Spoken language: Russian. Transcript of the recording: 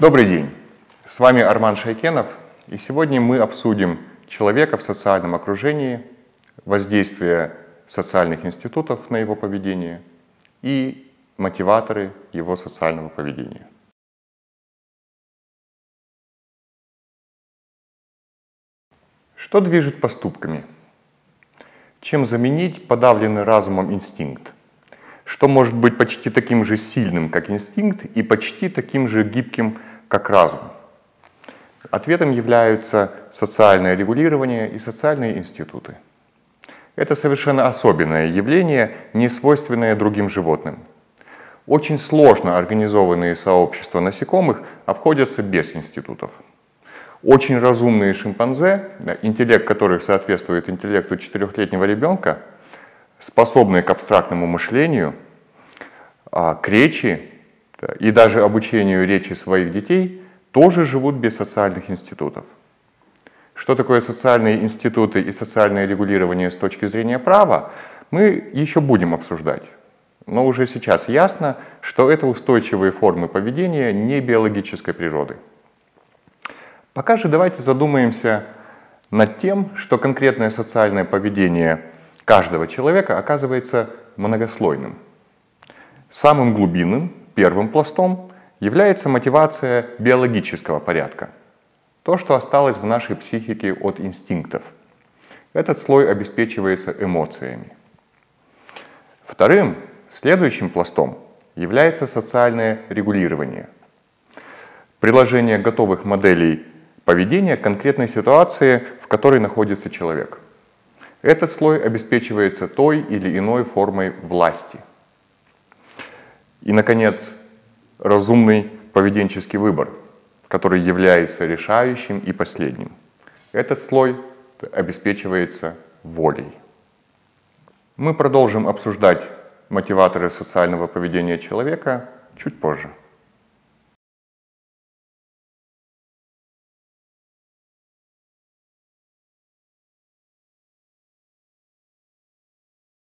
Добрый день! С вами Арман Шайкенов, и сегодня мы обсудим человека в социальном окружении, воздействие социальных институтов на его поведение и мотиваторы его социального поведения. Что движет поступками? Чем заменить подавленный разумом инстинкт? Что может быть почти таким же сильным, как инстинкт, и почти таким же гибким, как разум? Ответом являются социальное регулирование и социальные институты. Это совершенно особенное явление, не свойственное другим животным. Очень сложно организованные сообщества насекомых обходятся без институтов. Очень разумные шимпанзе, интеллект которых соответствует интеллекту 4-летнего ребенка, способные к абстрактному мышлению, к речи и даже обучению речи своих детей, тоже живут без социальных институтов. Что такое социальные институты и социальное регулирование с точки зрения права, мы еще будем обсуждать. Но уже сейчас ясно, что это устойчивые формы поведения не биологической природы. Пока же давайте задумаемся над тем, что конкретное социальное поведение каждого человека оказывается многослойным. Самым глубинным, первым пластом, является мотивация биологического порядка. То, что осталось в нашей психике от инстинктов. Этот слой обеспечивается эмоциями. Вторым, следующим пластом, является социальное регулирование. Приложение готовых моделей поведения к конкретной ситуации, в которой находится человек. Этот слой обеспечивается той или иной формой власти. И, наконец, разумный поведенческий выбор, который является решающим и последним. Этот слой обеспечивается волей. Мы продолжим обсуждать мотиваторы социального поведения человека чуть позже.